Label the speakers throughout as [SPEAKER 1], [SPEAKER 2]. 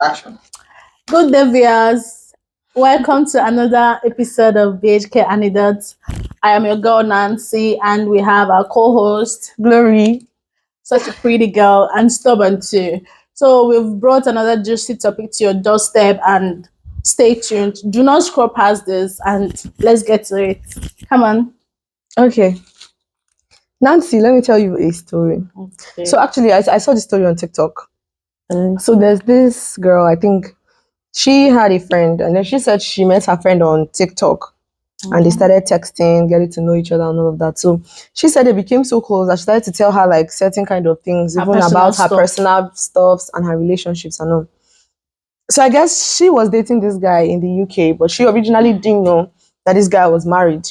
[SPEAKER 1] Action.
[SPEAKER 2] Good day, viewers. Welcome to another episode of Bhk'S Anecdotes. I am your girl Nancy, and we have our co-host Glowrie, such a pretty girl and stubborn too. So we've brought another juicy topic to your doorstep, and stay tuned. Do not scroll past this, and let's get to it. Come on.
[SPEAKER 3] Okay. Nancy, let me tell you a story.
[SPEAKER 2] Okay.
[SPEAKER 3] So actually, I saw this story on TikTok. So there's this girl, I think she had a friend, and then she said she met her friend on TikTok, and they started texting, getting to know each other and all of that. So she said they became so close that she started to tell her like certain kind of things, even about her personal stuffs and her relationships and all. So I guess she was dating this guy in the UK, but she originally didn't know that this guy was married.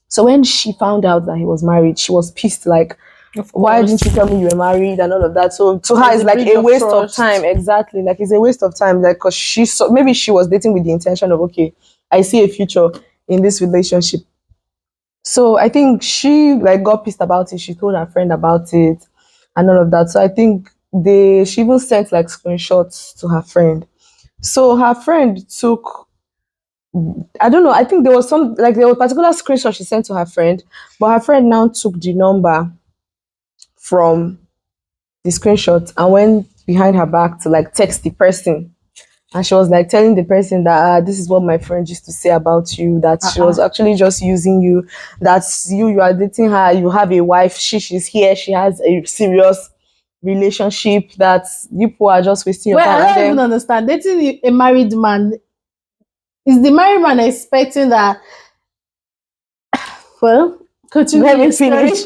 [SPEAKER 3] So when she found out that he was married, she was pissed, like, why didn't you tell me you were married and all of that? So to her, it's like a waste of time. Exactly. Like, it's a waste of time. Like, because she saw, maybe she was dating with the intention of, okay, I see a future in this relationship. So I think she like got pissed about it. She told her friend about it and all of that. So I think she even sent like screenshots to her friend. So her friend took, I don't know, I think there was a particular screenshot she sent to her friend, but her friend now took the number from the screenshot and went behind her back to like text the person. And she was like telling the person that this is what my friend used to say about you, that she was actually just using you, that you are dating her, you have a wife, she's here, she has a serious relationship, that you people are just wasting your time.
[SPEAKER 2] I don't even understand. Dating a married man, is the married man expecting that? Well, continue.
[SPEAKER 3] Let me finish.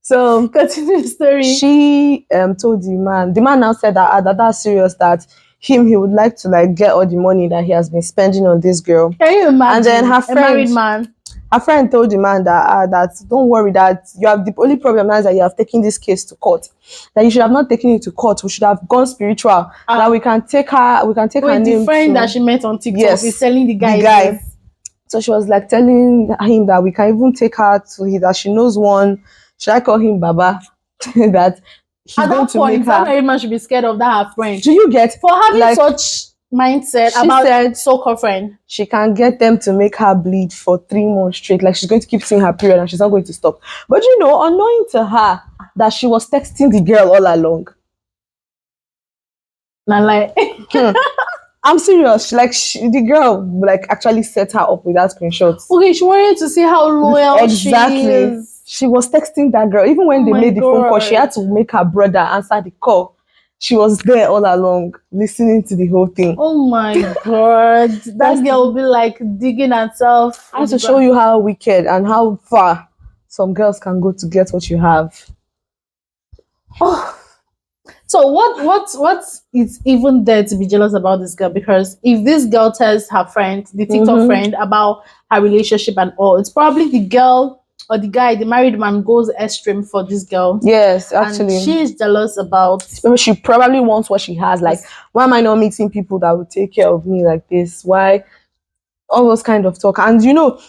[SPEAKER 3] So
[SPEAKER 2] continue the story.
[SPEAKER 3] She told the man now said that that's serious, that he would like to like get all the money that he has been spending on this girl.
[SPEAKER 2] Can you imagine?
[SPEAKER 3] And then her friend,
[SPEAKER 2] a married man,
[SPEAKER 3] her friend told the man that don't worry, that you have, the only problem now is that you have taken this case to court, that you should have not taken it to court, we should have gone spiritual, that we can take her name.
[SPEAKER 2] The friend that she met on TikTok is telling the guy.
[SPEAKER 3] Yes. So she was like telling him that we can even take her to that she knows one. Should I call him Baba? That he's
[SPEAKER 2] at
[SPEAKER 3] going
[SPEAKER 2] that point,
[SPEAKER 3] that
[SPEAKER 2] married man should be scared of that her friend.
[SPEAKER 3] Do you get
[SPEAKER 2] for having like, such mindset about so-called friend?
[SPEAKER 3] She can get them to make her bleed for 3 months straight. Like, she's going to keep seeing her period and she's not going to stop. But you know, unknowing to her that she was texting the girl all along.
[SPEAKER 2] Not like
[SPEAKER 3] I'm serious. Like, the girl like actually set her up with that screenshot.
[SPEAKER 2] Okay, she wanted to see how loyal she is.
[SPEAKER 3] She was texting that girl. Even when they made the phone call, she had to make her brother answer the call. She was there all along, listening to the whole thing.
[SPEAKER 2] Oh my God. That girl will be like digging herself.
[SPEAKER 3] I have to show you how wicked and how far some girls can go to get what you have.
[SPEAKER 2] Oh. So what is even there to be jealous about this girl? Because if this girl tells her friend, the TikTok friend, about her relationship and all, it's probably the girl or the guy, the married man, goes extreme for this girl.
[SPEAKER 3] Yes, actually.
[SPEAKER 2] And she is jealous about...
[SPEAKER 3] She probably wants what she has. Like, why am I not meeting people that will take care of me like this? Why? All those kind of talk. And you know,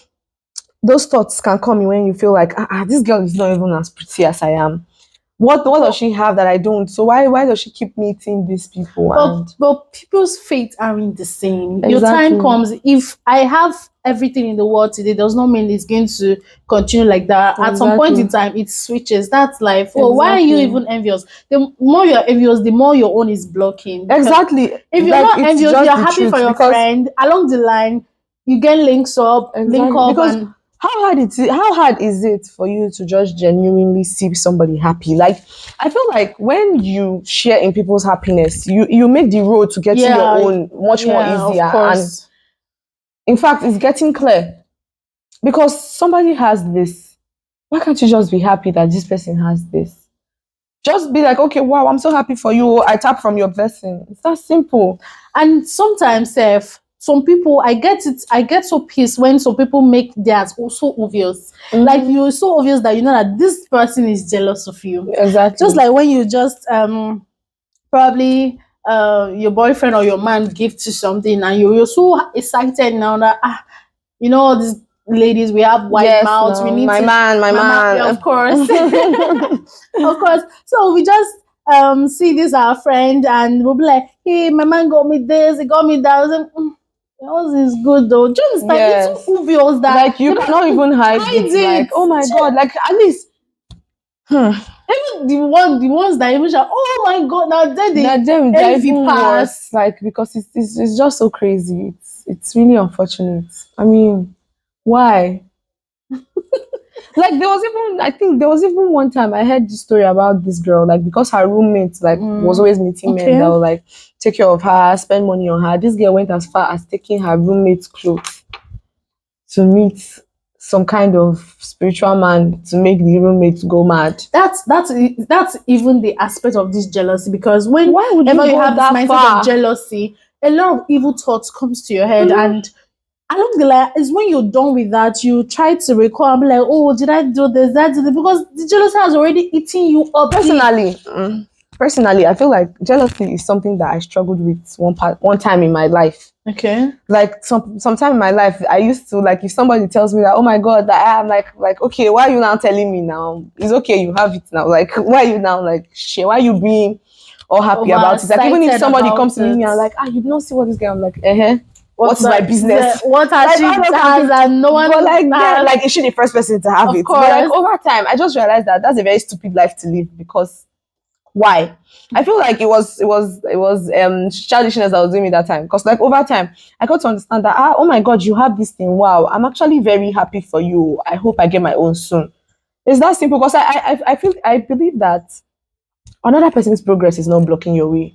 [SPEAKER 3] those thoughts can come in when you feel like, this girl is not even as pretty as I am. What does she have that I don't? So why does she keep meeting these people?
[SPEAKER 2] But people's fates aren't the same. Exactly. Your time comes. If I have everything in the world today, does not mean it's going to continue like that. Exactly. At some point in time, it switches. That's life. Well, why are you even envious? The more you're envious, the more your own is blocking.
[SPEAKER 3] Exactly.
[SPEAKER 2] If you're not envious, you're happy for your friend. Along the line, you get links up, link up, and...
[SPEAKER 3] How hard is it for you to just genuinely see somebody happy? Like, I feel like when you share in people's happiness, you make the road to get to your own much more easier. And in fact, it's getting clear. Because somebody has this. Why can't you just be happy that this person has this? Just be like, okay, wow, I'm so happy for you. I tap from your blessing. It's that simple.
[SPEAKER 2] And sometimes, some people, I get so pissed when some people make theirs so obvious. Like, you're so obvious that you know that this person is jealous of you.
[SPEAKER 3] Exactly.
[SPEAKER 2] Just like when you just probably your boyfriend or your man gifts you something and you're so excited now that you know, all these ladies, we have white mouths. We need
[SPEAKER 3] my man.
[SPEAKER 2] Yeah, of course. Of course. So we just see this our friend, and we'll be like, hey, my man got me this, he got me that. I was like, yours is good though. Do you understand?
[SPEAKER 3] Yes.
[SPEAKER 2] It's so obvious that
[SPEAKER 3] Like you cannot even hide
[SPEAKER 2] hide
[SPEAKER 3] it. Like,
[SPEAKER 2] it.
[SPEAKER 3] oh my god, like at least
[SPEAKER 2] even the ones that even shout, oh my god, now then they
[SPEAKER 3] that them they're
[SPEAKER 2] envy
[SPEAKER 3] even
[SPEAKER 2] pass.
[SPEAKER 3] worse. Like because it's just so crazy. It's really unfortunate. I mean, why? Like there was even one time I heard this story about this girl, like because her roommate like was always meeting men that
[SPEAKER 2] Okay.
[SPEAKER 3] would like take care of her, spend money on her. This girl went as far as taking her roommate's clothes to meet some kind of spiritual man to make the roommate go mad.
[SPEAKER 2] That's even the aspect of this jealousy, because
[SPEAKER 3] Why would
[SPEAKER 2] whenever you
[SPEAKER 3] go
[SPEAKER 2] have this
[SPEAKER 3] that
[SPEAKER 2] mindset
[SPEAKER 3] far?
[SPEAKER 2] of jealousy, a lot of evil thoughts comes to your head, and along the line is when you're done with that, you try to recall and be like, oh, did I do this, that, did it? Because the jealousy has already eaten you up.
[SPEAKER 3] Personally, I feel like jealousy is something that I struggled with one time in my life.
[SPEAKER 2] Okay.
[SPEAKER 3] Like sometime in my life, I used to like if somebody tells me that, oh my god, that I'm like okay, why are you now telling me now? It's okay, you have it now. Like why are you now like shit? Why are you being all happy about it? Like even if
[SPEAKER 2] Overexcited
[SPEAKER 3] somebody
[SPEAKER 2] about
[SPEAKER 3] comes to meet me,
[SPEAKER 2] it.
[SPEAKER 3] I'm like, you don't see what this guy. I'm like, what's my
[SPEAKER 2] up?
[SPEAKER 3] business?
[SPEAKER 2] What has
[SPEAKER 3] Like,
[SPEAKER 2] she
[SPEAKER 3] I'm not
[SPEAKER 2] has
[SPEAKER 3] confused.
[SPEAKER 2] and no one
[SPEAKER 3] But like,
[SPEAKER 2] has?
[SPEAKER 3] like, is she the first person to have
[SPEAKER 2] Of
[SPEAKER 3] it? But like
[SPEAKER 2] course.
[SPEAKER 3] over time, I just realized that that's a very stupid life to live because why? I feel like it was childishness that was doing me that time. Because like over time, I got to understand that oh my god, you have this thing. Wow, I'm actually very happy for you. I hope I get my own soon. It's that simple. Because I believe that another person's progress is not blocking your way.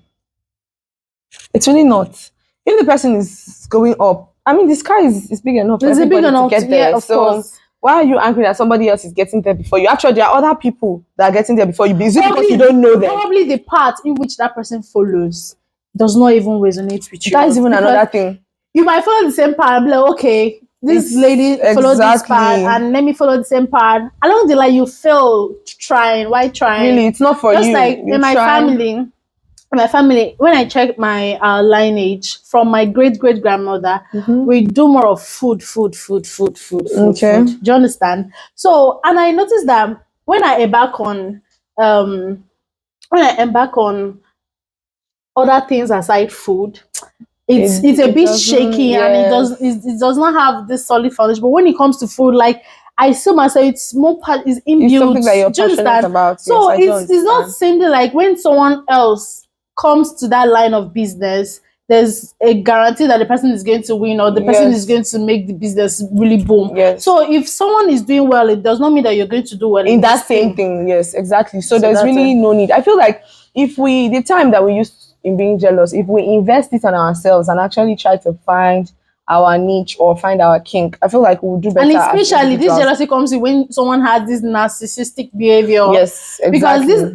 [SPEAKER 3] It's really not. If the person is going up, I mean, the sky is big enough for
[SPEAKER 2] Is it big
[SPEAKER 3] everybody to
[SPEAKER 2] enough?
[SPEAKER 3] get there.
[SPEAKER 2] Yeah, of
[SPEAKER 3] So
[SPEAKER 2] course.
[SPEAKER 3] why are you angry that somebody else is getting there before you? Actually, there are other people that are getting there before you. Is it because you don't know them?
[SPEAKER 2] Probably the part in which that person follows does not even resonate with you.
[SPEAKER 3] That is even
[SPEAKER 2] Because
[SPEAKER 3] another thing.
[SPEAKER 2] you might follow the same path, like, okay, this lady followed this path, and let me follow the same path. Along the line, you fail trying. Why trying?
[SPEAKER 3] Really, it's not for
[SPEAKER 2] Just
[SPEAKER 3] you.
[SPEAKER 2] like
[SPEAKER 3] You
[SPEAKER 2] in my family, when I check my lineage from my great grandmother, we do more of food.
[SPEAKER 3] Okay.
[SPEAKER 2] Do you understand? So, and I noticed that when I embark on um other things aside food, it's a bit shaky, and it does not have this solid foundation. But when it comes to food, like I see myself, it's more part is inbuilt.
[SPEAKER 3] It's something that you're
[SPEAKER 2] Do you
[SPEAKER 3] passionate
[SPEAKER 2] understand?
[SPEAKER 3] about.
[SPEAKER 2] So
[SPEAKER 3] Yes,
[SPEAKER 2] it's not something like when someone else comes to that line of business, there's a guarantee that the person is going to win, or the person is going to make the business really boom.
[SPEAKER 3] Yes.
[SPEAKER 2] So if someone is doing well, it does not mean that you're going to do well
[SPEAKER 3] in that
[SPEAKER 2] this
[SPEAKER 3] same thing. Yes, exactly. So there's
[SPEAKER 2] that's
[SPEAKER 3] really
[SPEAKER 2] it.
[SPEAKER 3] no need. I feel like if the time that we used in being jealous, if we invest it on ourselves and actually try to find our niche or find our kink, I feel like we'll do better.
[SPEAKER 2] And
[SPEAKER 3] as
[SPEAKER 2] especially this
[SPEAKER 3] individuals.
[SPEAKER 2] jealousy comes in when someone has this narcissistic behavior.
[SPEAKER 3] Yes, exactly.
[SPEAKER 2] Because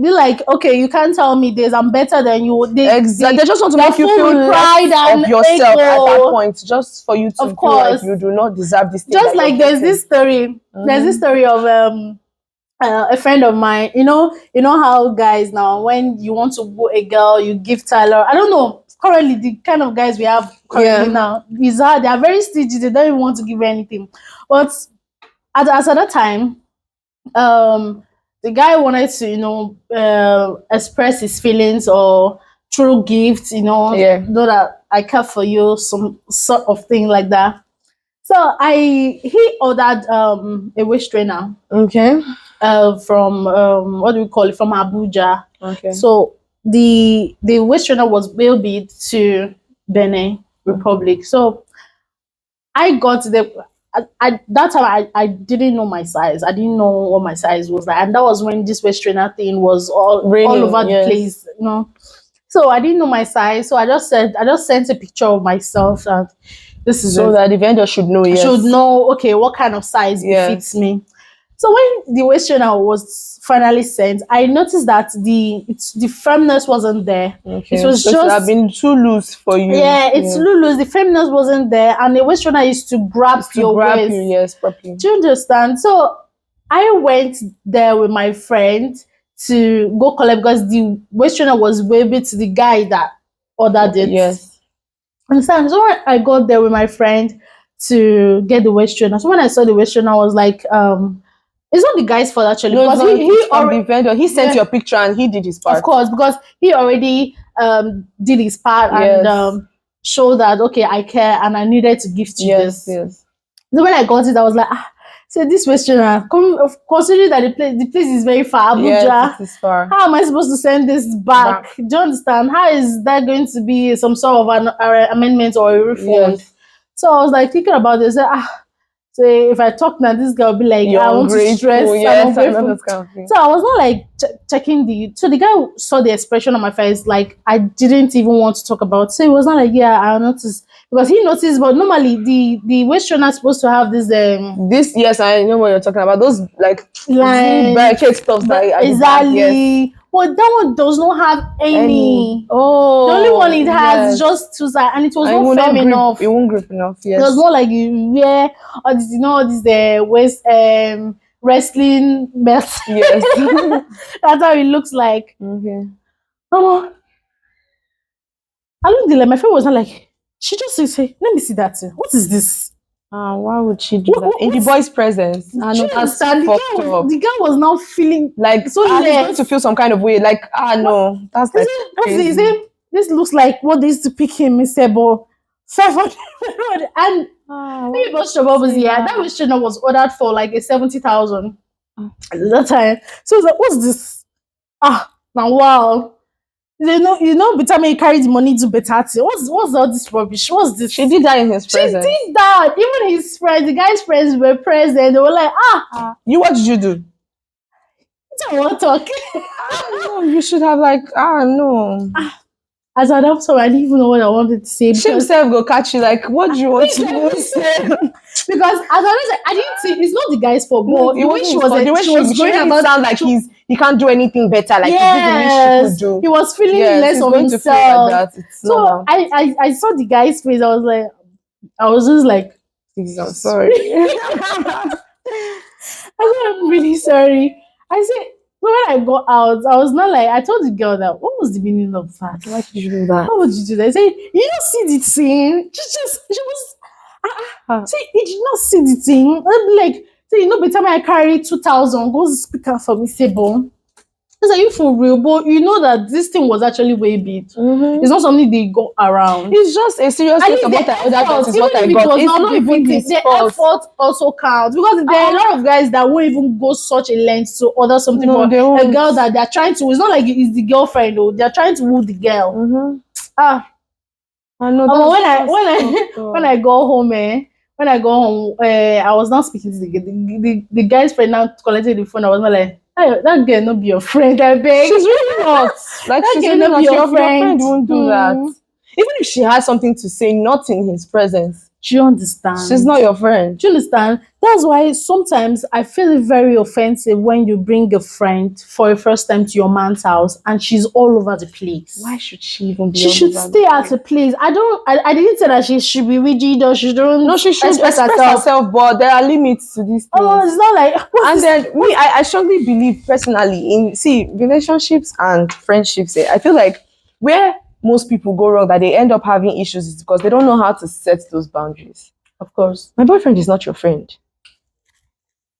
[SPEAKER 2] they're like, okay, you can't tell me this, I'm better than you. They
[SPEAKER 3] just want to make you feel
[SPEAKER 2] pride
[SPEAKER 3] less
[SPEAKER 2] and
[SPEAKER 3] of yourself
[SPEAKER 2] ego.
[SPEAKER 3] at that point, just for you to
[SPEAKER 2] Of
[SPEAKER 3] feel
[SPEAKER 2] course.
[SPEAKER 3] like you do not deserve this thing.
[SPEAKER 2] Just
[SPEAKER 3] that
[SPEAKER 2] like
[SPEAKER 3] you're
[SPEAKER 2] there's
[SPEAKER 3] getting.
[SPEAKER 2] this story. There's this story of a friend of mine. You know how guys now, when you want to woo a girl, you give Tyler. I don't know. Currently, the kind of guys we have currently now is hard. They are very stingy. They don't even want to give her anything. But at that time, the guy wanted to express his feelings or through gifts, know that I care for you, some sort of thing like that. So he ordered a waist trainer
[SPEAKER 3] Okay.
[SPEAKER 2] from what do we call it, from Abuja.
[SPEAKER 3] Okay.
[SPEAKER 2] So the waist trainer was billed to Benin Republic. So I got the that time I didn't know my size. I didn't know what my size was like, and that was when this waist trainer thing was all over the place, So I didn't know my size, so I just sent a picture of myself, and this is
[SPEAKER 3] so that the vendor should know. Yes.
[SPEAKER 2] Should know, okay, what kind of size fits me. So when the waist trainer was finally sent, I noticed that the firmness wasn't there.
[SPEAKER 3] Okay.
[SPEAKER 2] It was
[SPEAKER 3] so
[SPEAKER 2] just
[SPEAKER 3] it have been too loose for you.
[SPEAKER 2] Yeah, it's too loose. The firmness wasn't there, and the waist trainer used to grab your waist.
[SPEAKER 3] You, yes, properly.
[SPEAKER 2] Do you understand? So I went there with my friend to go collect, because the waist trainer was baby to the guy that ordered it.
[SPEAKER 3] Yes.
[SPEAKER 2] Understand? So when I got there with my friend to get the waist trainer, so when I saw the waist trainer, I was like, it's not the guy's fault actually,
[SPEAKER 3] No,
[SPEAKER 2] because he
[SPEAKER 3] from the
[SPEAKER 2] already,
[SPEAKER 3] vendor. He sent your picture and he did his part.
[SPEAKER 2] of course, because he already did his part
[SPEAKER 3] Yes.
[SPEAKER 2] and showed that okay, I care and I needed to gift you
[SPEAKER 3] Yes,
[SPEAKER 2] this.
[SPEAKER 3] yes.
[SPEAKER 2] So when I got it, I was like, so this restaurant, considering that the place is very far, Abuja.
[SPEAKER 3] Yes, it is far.
[SPEAKER 2] How am I supposed to send this back? Do you understand? How is that going to be some sort of an amendment or a refund?
[SPEAKER 3] Yes.
[SPEAKER 2] So I was like thinking about this. So if I talk now, this girl will be like,
[SPEAKER 3] You're
[SPEAKER 2] I want to
[SPEAKER 3] ungrateful.
[SPEAKER 2] stress.
[SPEAKER 3] Yes,
[SPEAKER 2] I'm
[SPEAKER 3] I know
[SPEAKER 2] ungrateful.
[SPEAKER 3] that kind of thing.
[SPEAKER 2] So I was not like checking so the guy saw the expression on my face, like I didn't even want to talk about. So it was not like, yeah, I noticed, because he noticed. But normally the waist are supposed to have this
[SPEAKER 3] This, yes, I know what you're talking about. Those like
[SPEAKER 2] barricade
[SPEAKER 3] stuff
[SPEAKER 2] but
[SPEAKER 3] that
[SPEAKER 2] exactly.
[SPEAKER 3] Yes.
[SPEAKER 2] But that one does not have any.
[SPEAKER 3] Oh,
[SPEAKER 2] the only one it has is
[SPEAKER 3] yes.
[SPEAKER 2] just two sides, and it was
[SPEAKER 3] And
[SPEAKER 2] not firm enough.
[SPEAKER 3] It won't grip enough. Yes.
[SPEAKER 2] It was more like you wear all this, all this waist wrestling belt.
[SPEAKER 3] Yes.
[SPEAKER 2] That's how it looks like.
[SPEAKER 3] Okay.
[SPEAKER 2] I looked like my friend was not like, she just say, let me see that thing. What is this?
[SPEAKER 3] Why would she do that in the boy's presence?
[SPEAKER 2] I know that's the guy was now feeling
[SPEAKER 3] like
[SPEAKER 2] so
[SPEAKER 3] he's going to feel some kind of way. Like no, that's like crazy.
[SPEAKER 2] This looks like what they used to pick him, Mr. Bo. 500 and maybe that restrainer was ordered for like a 70,000 at that time. So I was like, what's this? Now wow. You know, by the time you carry the money to better thing. What's all this rubbish? What's this?
[SPEAKER 3] She did that in his presence.
[SPEAKER 2] She did that. Even his friends, the guy's friends were present. They were like,
[SPEAKER 3] you, what did you do?
[SPEAKER 2] I don't want to talk.
[SPEAKER 3] No, you should have like, no.
[SPEAKER 2] As an officer, I didn't even know what I wanted to say.
[SPEAKER 3] She himself go catch you like, what do you want to say?
[SPEAKER 2] Because as I didn't see, it's not the guy's fault, but the way she was going about,
[SPEAKER 3] sound like he can't do anything better. Like
[SPEAKER 2] yes,
[SPEAKER 3] she could do.
[SPEAKER 2] He was feeling less of himself. Like that. So I saw the guy's face. I was just like,
[SPEAKER 3] I'm sorry.
[SPEAKER 2] I said, I'm really sorry. I said, when I got out, I was not like, I told the girl that, what was the meaning of that?
[SPEAKER 3] Why did you do that?
[SPEAKER 2] How would you do that? I said, you don't see the thing. She was, say, you did not see the thing. I'd be like, say, by the time I carry 2,000, go speak out for me, say, bon. I said, you for real? But you know that this thing was actually way big. It's not something they go around.
[SPEAKER 3] It's just a serious thing about that is what I got. It's not even the
[SPEAKER 2] effort also counts, because there are a lot of guys that won't even go such a length to order something for a girl that they're trying to. It's not like it's the girlfriend though. They're trying to woo the girl.
[SPEAKER 3] I know.
[SPEAKER 2] When I go home, I was not speaking to the guy's friend. Now collected the phone. I was not like, hey, that girl not be your friend. I beg.
[SPEAKER 3] She's really not. Like she's really not. Your friend won't do that. Even if she has something to say, not in his presence.
[SPEAKER 2] Do you understand?
[SPEAKER 3] She's not your friend.
[SPEAKER 2] Do you understand? That's why sometimes I feel it very offensive when you bring a friend for a first time to your man's house and she's all over the place.
[SPEAKER 3] Why should she even be?
[SPEAKER 2] She should stay at the place. I didn't say that she should be rigid or she don't.
[SPEAKER 3] No, she should express herself, but there are limits to this.
[SPEAKER 2] Oh, it's not like.
[SPEAKER 3] And then I strongly believe personally in relationships and friendships. I feel like where most people go wrong, that they end up having issues, is because they don't know how to set those boundaries.
[SPEAKER 2] Of course.
[SPEAKER 3] My boyfriend is not your friend.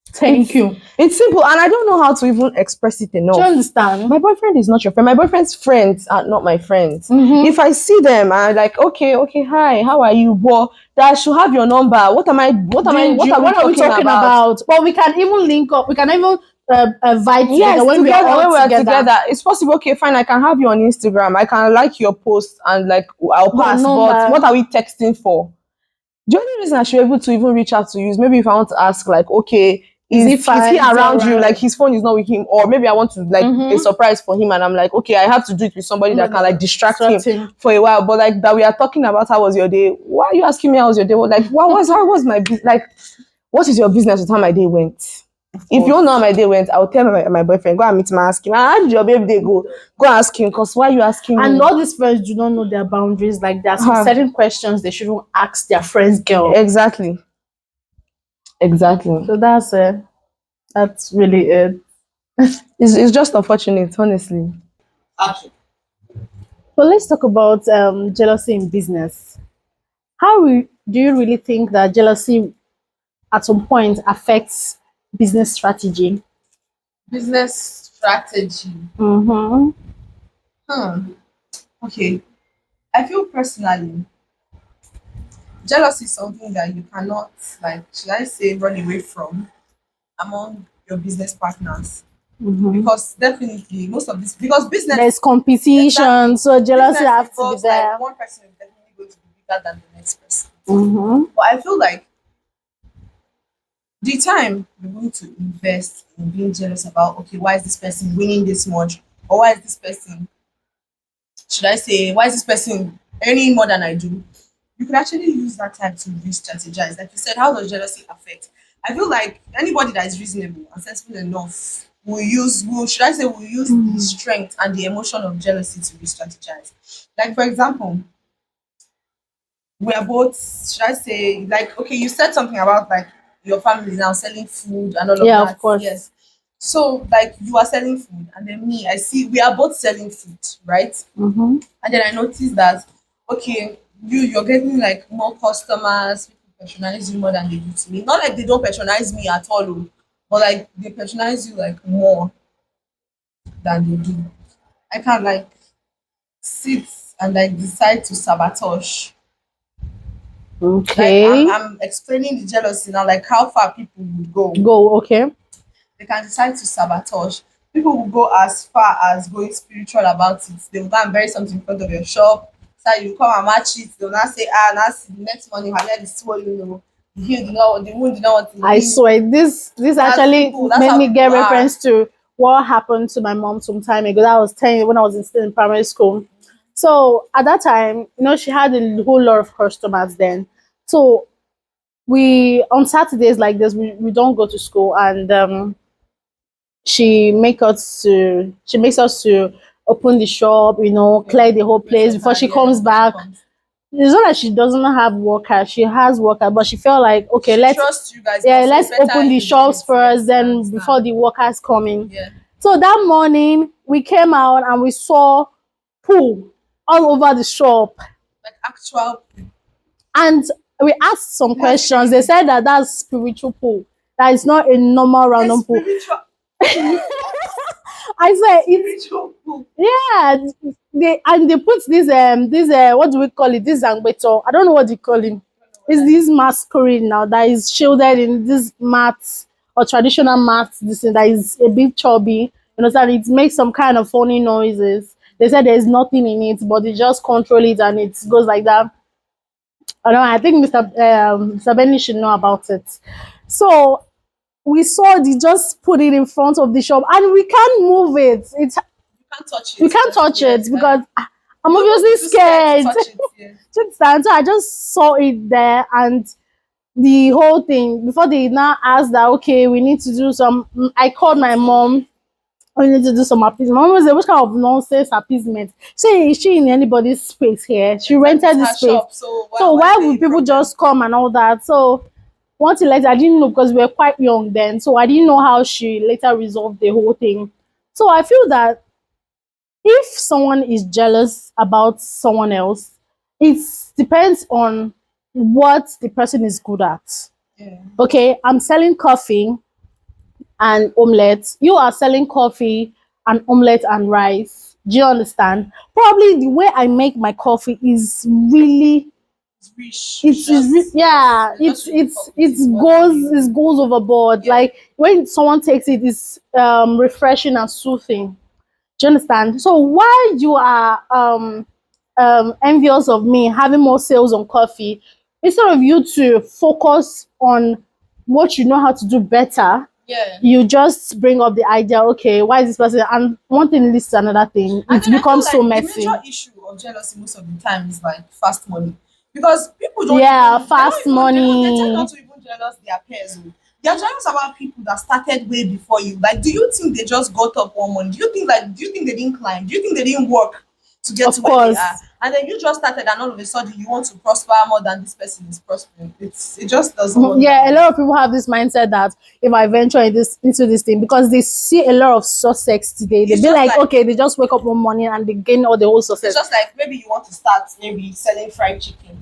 [SPEAKER 2] Thank you.
[SPEAKER 3] It's simple, and I don't know how to even express it enough.
[SPEAKER 2] Do you understand?
[SPEAKER 3] My boyfriend is not your friend. My boyfriend's friends are not my friends. If I see them, I'm like, okay, hi, how are you? But that I should have your number. What are we talking about?
[SPEAKER 2] But we can even link up. We can even vibe together
[SPEAKER 3] when we are together. It's possible. Okay, fine. I can have you on Instagram. I can like your post and like I'll pass. But what are we texting for? The only reason I should be able to even reach out to you is maybe if I want to ask, like, okay, is he around you? Like his phone is not with him, or maybe I want to like a surprise for him, and I'm like, okay, I have to do it with somebody that can like distract him for a while. But like that, we are talking about how was your day? Why are you asking me how was your day? Like, how was my like? What is your business with how my day went? If you don't know how my day went, I'll tell my boyfriend, go and meet him and ask him, how did your baby day go? Go ask him, because why are you asking me?
[SPEAKER 2] And all these friends do not know their boundaries. Like there's certain questions they shouldn't ask their friend's girl.
[SPEAKER 3] Exactly.
[SPEAKER 2] So that's it. That's really it.
[SPEAKER 3] It's just unfortunate, honestly.
[SPEAKER 2] But let's talk about jealousy in business. Do you really think that jealousy at some point affects business strategy.
[SPEAKER 3] Business strategy.
[SPEAKER 2] Mm-hmm.
[SPEAKER 3] Okay. I feel personally, jealousy is something that you cannot, like, should I say, run away from among your business partners.
[SPEAKER 2] Mm-hmm.
[SPEAKER 3] Because definitely most of this, because
[SPEAKER 2] There's
[SPEAKER 3] business,
[SPEAKER 2] competition,
[SPEAKER 3] exactly,
[SPEAKER 2] so jealousy
[SPEAKER 3] business
[SPEAKER 2] have to be
[SPEAKER 3] involves like
[SPEAKER 2] there.
[SPEAKER 3] one person is definitely going to be bigger than the next person.
[SPEAKER 2] Mm-hmm.
[SPEAKER 3] But I feel like the time you're going to invest in being jealous about, okay, why is this person winning this much? Or why is this person, should I say, why is this person earning more than I do? You could actually use that time to re-strategize. Like you said, how does jealousy affect? I feel like anybody that is reasonable and sensible enough should I say, will use the strength and the emotion of jealousy to re-strategize. Like, for example, we are both, should I say, like, okay, you said something about like your family now selling food and all of
[SPEAKER 2] Yeah, of
[SPEAKER 3] that.
[SPEAKER 2] course.
[SPEAKER 3] Yes. So, like, you are selling food, and then me, I see we are both selling food, right?
[SPEAKER 2] Mm-hmm.
[SPEAKER 3] And then I noticed that, okay, you're getting like more customers, people patronize you more than they do to me. Not like they don't patronize me at all, oh, but like they patronize you like more than they do. I can like sit and like decide to sabotage. Like
[SPEAKER 2] Okay.
[SPEAKER 3] I'm explaining the jealousy now, like how far people would go.
[SPEAKER 2] Go. Okay.
[SPEAKER 3] They can decide to sabotage. People will go as far as going spiritual about it. They will go and bury something in front of your shop. So you come and match it. They will not say, ah, now see the next morning, her leg is swollen. No. The heel did not, the wound did not want to
[SPEAKER 2] I
[SPEAKER 3] heal.
[SPEAKER 2] swear this
[SPEAKER 3] That's
[SPEAKER 2] actually
[SPEAKER 3] people. That's
[SPEAKER 2] made
[SPEAKER 3] how
[SPEAKER 2] me get
[SPEAKER 3] people are.
[SPEAKER 2] reference to what happened to my mom some time ago. That was 10 when I was still in primary school. So at that time, she had a whole lot of customers then. So we on Saturdays like this, we don't go to school, and she makes us to open the shop,
[SPEAKER 3] Yeah.
[SPEAKER 2] clear the whole
[SPEAKER 3] Wait
[SPEAKER 2] place
[SPEAKER 3] on
[SPEAKER 2] before
[SPEAKER 3] her,
[SPEAKER 2] she
[SPEAKER 3] yeah,
[SPEAKER 2] comes
[SPEAKER 3] before she
[SPEAKER 2] back.
[SPEAKER 3] comes.
[SPEAKER 2] It's not that she doesn't have workers, she has workers, but she felt like, okay,
[SPEAKER 3] She
[SPEAKER 2] let's
[SPEAKER 3] trusts you guys more,
[SPEAKER 2] yeah,
[SPEAKER 3] so it's
[SPEAKER 2] let's
[SPEAKER 3] better
[SPEAKER 2] open the
[SPEAKER 3] you do it.
[SPEAKER 2] shops first,
[SPEAKER 3] Yes, I
[SPEAKER 2] then
[SPEAKER 3] understand.
[SPEAKER 2] before the workers come in.
[SPEAKER 3] Yeah.
[SPEAKER 2] So that morning we came out and we saw poo all over the shop,
[SPEAKER 3] Like actual
[SPEAKER 2] and we asked some
[SPEAKER 3] that's
[SPEAKER 2] questions. They
[SPEAKER 3] crazy.
[SPEAKER 2] said that that's spiritual poo, that is not a normal
[SPEAKER 3] Yes,
[SPEAKER 2] random poo.
[SPEAKER 3] spiritual
[SPEAKER 2] I said it's
[SPEAKER 3] spiritual book.
[SPEAKER 2] yeah. They put this what do we call it, this zangbeto, I don't know what you call him.
[SPEAKER 3] I don't know what
[SPEAKER 2] It's
[SPEAKER 3] that
[SPEAKER 2] this masquerade now that is shielded in this mat, or traditional mat, this thing that is a bit chubby, so it makes some kind of funny noises. They said there's nothing in it, but they just control it and it goes like that. I don't know, I think Mr. Benny should know about it. So we saw they just put it in front of the shop and we can't move it.
[SPEAKER 3] you can't touch
[SPEAKER 2] We
[SPEAKER 3] it.
[SPEAKER 2] can't touch it
[SPEAKER 3] Yes, like
[SPEAKER 2] because I'm
[SPEAKER 3] you must be
[SPEAKER 2] obviously
[SPEAKER 3] too scared to
[SPEAKER 2] scared.
[SPEAKER 3] touch it. Yeah.
[SPEAKER 2] So I just saw it there, and the whole thing, before they now asked that, okay, we need to do some, I called my
[SPEAKER 3] Painting.
[SPEAKER 2] mom. We need to do some appeasement. My mom was like, which kind of nonsense appeasement? Is she in anybody's space here? She
[SPEAKER 3] Exactly. It's
[SPEAKER 2] rented the
[SPEAKER 3] her
[SPEAKER 2] space.
[SPEAKER 3] shop, so
[SPEAKER 2] So
[SPEAKER 3] why is
[SPEAKER 2] why
[SPEAKER 3] there
[SPEAKER 2] would
[SPEAKER 3] a
[SPEAKER 2] people
[SPEAKER 3] problem?
[SPEAKER 2] just come and all that? So once later, I didn't know because we were quite young then. So I didn't know how she later resolved the whole thing. So I feel that if someone is jealous about someone else, it depends on what the person is good at.
[SPEAKER 3] Yeah.
[SPEAKER 2] Okay, I'm selling coffee and omelette. You are selling coffee and omelette and rice. Do you understand? Probably the way I make my coffee is really
[SPEAKER 3] It's rich. It's
[SPEAKER 2] it's
[SPEAKER 3] just yes.
[SPEAKER 2] yeah,
[SPEAKER 3] They're just really
[SPEAKER 2] it's
[SPEAKER 3] calculating what they
[SPEAKER 2] goes overboard.
[SPEAKER 3] yeah.
[SPEAKER 2] Like when someone takes it, it's refreshing and soothing. Do you understand? So why you are envious of me having more sales on coffee, instead of you to focus on what you know how to do better,
[SPEAKER 3] Yeah.
[SPEAKER 2] you just bring up the idea, okay, why is this person? And one thing leads to another thing.
[SPEAKER 3] And
[SPEAKER 2] It
[SPEAKER 3] then I feel
[SPEAKER 2] becomes so
[SPEAKER 3] like the
[SPEAKER 2] messy.
[SPEAKER 3] major issue of jealousy most of the time is like fast money. Because people don't
[SPEAKER 2] Yeah,
[SPEAKER 3] even they don't
[SPEAKER 2] fast
[SPEAKER 3] even they tend
[SPEAKER 2] money.
[SPEAKER 3] not to even jealous their peers. Oh. They are jealous about people that started way before you. Like, do you think they just got up one morning? Do you think they didn't climb? Do you think they didn't work to get to
[SPEAKER 2] Of
[SPEAKER 3] where they are?
[SPEAKER 2] course.
[SPEAKER 3] And then you just started and all of a sudden you want to prosper more than this person is prospering. It just doesn't work that
[SPEAKER 2] Yeah, a
[SPEAKER 3] way.
[SPEAKER 2] lot of people have this mindset that if I venture into this thing, because they see a lot of success today, they
[SPEAKER 3] It's
[SPEAKER 2] be
[SPEAKER 3] just
[SPEAKER 2] like,
[SPEAKER 3] like
[SPEAKER 2] okay, they just wake up one morning and they gain all the whole
[SPEAKER 3] it's
[SPEAKER 2] success.
[SPEAKER 3] just like maybe you want to start maybe selling fried chicken.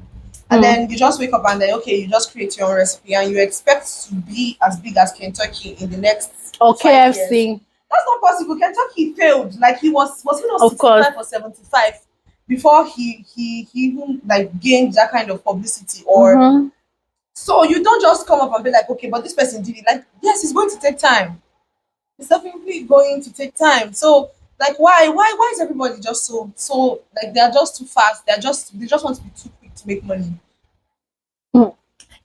[SPEAKER 3] And then you just wake up and then okay, you just create your own recipe and you expect to be as big as Kentucky in the next
[SPEAKER 2] Or
[SPEAKER 3] 5 years.
[SPEAKER 2] KFC.
[SPEAKER 3] That's not possible. Kentucky failed. Like he was he not
[SPEAKER 2] Of course.
[SPEAKER 3] 65 or 75 before he even like gained that kind of publicity or
[SPEAKER 2] Mhm.
[SPEAKER 3] so you don't just come up and be like, okay, but this person did it. Like, yes, it's going to take time. It's definitely going to take time. So like why is everybody just so like they're just too fast? They just want to be too quick to make money.
[SPEAKER 2] Mm.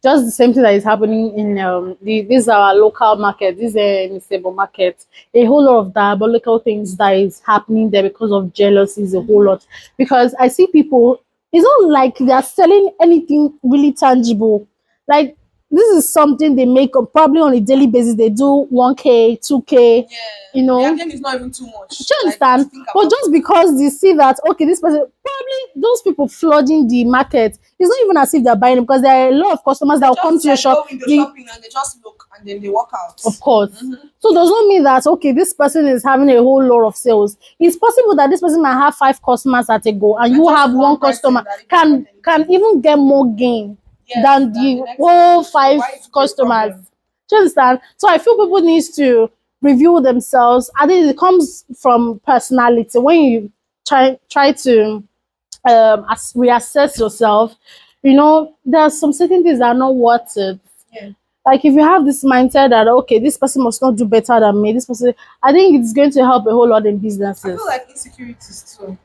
[SPEAKER 2] Just the same thing that is happening in this our local market, this stable market. A whole lot of diabolical things that is happening there because of jealousy is a whole lot. Because I see people, it's not like they are selling anything really tangible. Like this is something they make probably on a daily basis. They do 1K, 2K,
[SPEAKER 3] Yeah.
[SPEAKER 2] you know.
[SPEAKER 3] Their gain is not even too much.
[SPEAKER 2] Do you
[SPEAKER 3] Like,
[SPEAKER 2] understand? But just because they see that, okay, this person, probably those people flooding the market, it's not even as if they're buying them because there are a lot of customers that will come to your shop.
[SPEAKER 3] Go window shopping and they just look and then they walk out.
[SPEAKER 2] Of course. So does not mean that, okay, this person is having a whole lot of sales. It's possible that this person might have 5 customers at a go and you
[SPEAKER 3] just
[SPEAKER 2] have
[SPEAKER 3] one
[SPEAKER 2] one customer
[SPEAKER 3] person
[SPEAKER 2] can even get more gain than the
[SPEAKER 3] next
[SPEAKER 2] whole
[SPEAKER 3] person. So why
[SPEAKER 2] 5
[SPEAKER 3] is it a
[SPEAKER 2] customers.
[SPEAKER 3] problem?
[SPEAKER 2] Do you understand? So I feel people needs to review themselves. I think it comes from personality. When you try to reassess yourself, you know, there are some certain things that are not worth it.
[SPEAKER 3] Yeah.
[SPEAKER 2] Like if you have this mindset that okay, this person must not do better than me, this person, I think it's going to help a whole lot in
[SPEAKER 3] I
[SPEAKER 2] businesses.
[SPEAKER 3] feel like insecurities too.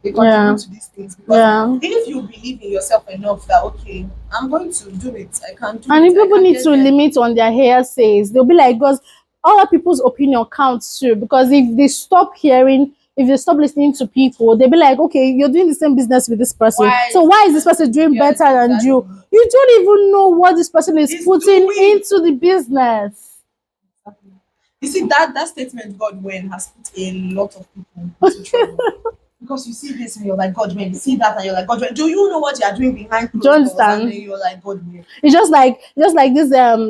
[SPEAKER 3] They
[SPEAKER 2] Yeah.
[SPEAKER 3] contribute to these things because
[SPEAKER 2] Yeah.
[SPEAKER 3] if you believe in yourself enough that okay, I'm going to do it, I can do
[SPEAKER 2] And
[SPEAKER 3] it.
[SPEAKER 2] if people need
[SPEAKER 3] get
[SPEAKER 2] to
[SPEAKER 3] there.
[SPEAKER 2] limit on their hearsays, they'll be like, because other people's opinion counts too. Because if they stop hearing, if they stop listening to people, they'll be like, okay, you're doing the same business with this person. So why is this person doing
[SPEAKER 3] Yes,
[SPEAKER 2] better than
[SPEAKER 3] exactly.
[SPEAKER 2] you? You don't even know what this person is
[SPEAKER 3] It's
[SPEAKER 2] putting
[SPEAKER 3] doing.
[SPEAKER 2] into the business.
[SPEAKER 3] You see that statement God when has put a lot of people into trouble. Because you see this and you're like God when you see that and you're like God when do you know what you are doing behind
[SPEAKER 2] Do you
[SPEAKER 3] closed doors and
[SPEAKER 2] understand?
[SPEAKER 3] then you're like God when
[SPEAKER 2] It's just like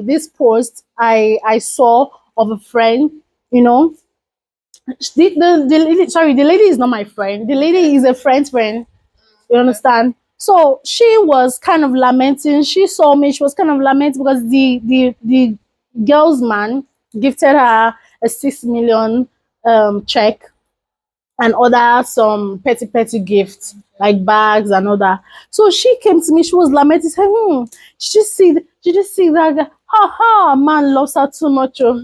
[SPEAKER 2] this post I saw of a friend, you know. The lady, sorry, the lady is not my friend. The lady is a friend's friend. You understand? So she was kind of lamenting. She saw me. She was kind of lamenting because the girl's man gifted her a 6 million check and other some petty gifts like bags and all that. So she came to me. She was lamenting. Said, did you see that guy? Ha ha! Man loves her too much. Oh."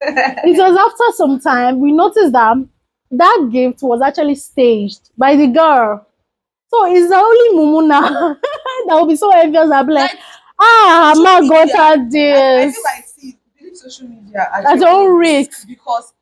[SPEAKER 2] It was after some time we noticed that that gift was actually staged by the girl. So it's the only Mumuna that will be so envious. I'll be like,
[SPEAKER 3] social
[SPEAKER 2] my
[SPEAKER 3] media,
[SPEAKER 2] God, at
[SPEAKER 3] I
[SPEAKER 2] this.
[SPEAKER 3] feel like see believe social media
[SPEAKER 2] At your own risk.
[SPEAKER 3] because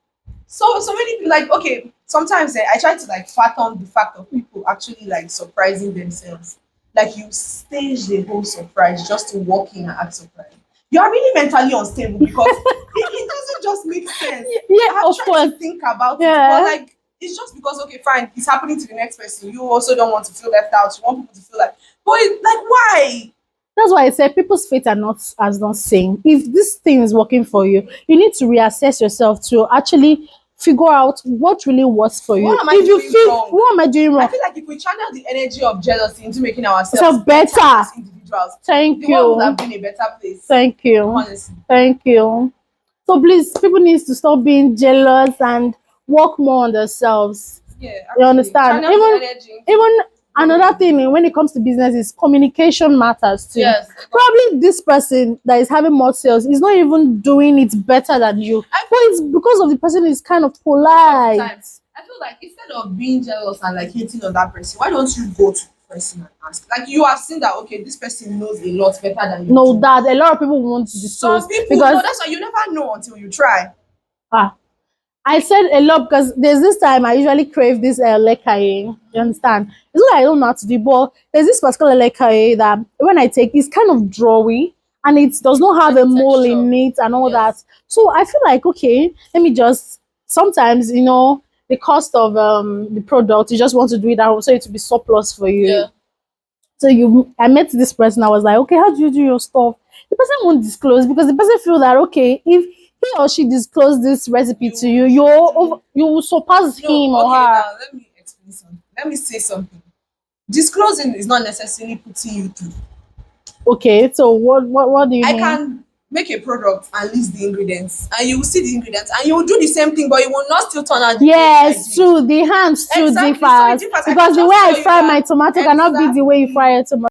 [SPEAKER 3] so many people like okay sometimes I try to like fathom the fact of people actually like surprising themselves like you stage the whole surprise just to walk in and act surprised you are really mentally unstable because it doesn't just make sense.
[SPEAKER 2] Yeah,
[SPEAKER 3] I have
[SPEAKER 2] of
[SPEAKER 3] tried
[SPEAKER 2] course.
[SPEAKER 3] to think about it
[SPEAKER 2] Yeah.
[SPEAKER 3] but like it's just because okay fine it's happening to the next person you also don't want to feel left out you want people to feel like but like why.
[SPEAKER 2] That's why I said people's faith are not as not same. If this thing is working for you, you need to reassess yourself to actually figure out what really works for you.
[SPEAKER 3] What am I
[SPEAKER 2] If you
[SPEAKER 3] doing
[SPEAKER 2] feel
[SPEAKER 3] wrong?
[SPEAKER 2] what am I doing
[SPEAKER 3] I
[SPEAKER 2] wrong?
[SPEAKER 3] feel like if we channel the energy of jealousy into making ourselves
[SPEAKER 2] So better.
[SPEAKER 3] as individuals,
[SPEAKER 2] Thank
[SPEAKER 3] the world would
[SPEAKER 2] you.
[SPEAKER 3] have been a better place.
[SPEAKER 2] Thank you.
[SPEAKER 3] Honestly.
[SPEAKER 2] Thank you. So please, people need to stop being jealous and work more on themselves.
[SPEAKER 3] Yeah,
[SPEAKER 2] You understand?
[SPEAKER 3] channel the energy.
[SPEAKER 2] Even another thing when it comes to business is communication matters too.
[SPEAKER 3] Yes.
[SPEAKER 2] Probably this person that is having more sales is not even doing it better than you. But it's because of the person is kind of polite.
[SPEAKER 3] I feel like instead of being jealous and like hating on that person, why don't you go to the person and ask? Like you have seen that okay, this person knows a lot better than you.
[SPEAKER 2] No,
[SPEAKER 3] do.
[SPEAKER 2] that a lot of people want to disclose
[SPEAKER 3] Some people
[SPEAKER 2] because
[SPEAKER 3] no, that's why you never know until you try.
[SPEAKER 2] I said a lot because there's this time I usually crave this lekaye. You understand? It's not that I don't know how to do, but there's this particular lekaye that when I take, it's kind of drawy and it does not have a mole in it and all that. So I feel like okay, let me just sometimes you know the cost of the product you just want to do it out so it to be surplus for you.
[SPEAKER 3] Yeah.
[SPEAKER 2] So I met this person. I was like, okay, how do you do your stuff? The person won't disclose because the person feel that okay, if he or she disclose this recipe to you, you will surpass him or her.
[SPEAKER 3] Now let me explain something. Let me say something. Disclosing is not necessarily putting you through.
[SPEAKER 2] Okay, so what do you
[SPEAKER 3] I
[SPEAKER 2] mean?
[SPEAKER 3] can make a product and list the ingredients, and you will see the ingredients, and you will do the same thing, but you will not still turn out the way I
[SPEAKER 2] Yes,
[SPEAKER 3] did.
[SPEAKER 2] true. The hands too
[SPEAKER 3] Exactly. So it
[SPEAKER 2] differs
[SPEAKER 3] differs. I can
[SPEAKER 2] because the
[SPEAKER 3] just
[SPEAKER 2] way I
[SPEAKER 3] tell you
[SPEAKER 2] fry my
[SPEAKER 3] that
[SPEAKER 2] tomato cannot be the way you fry a tomato.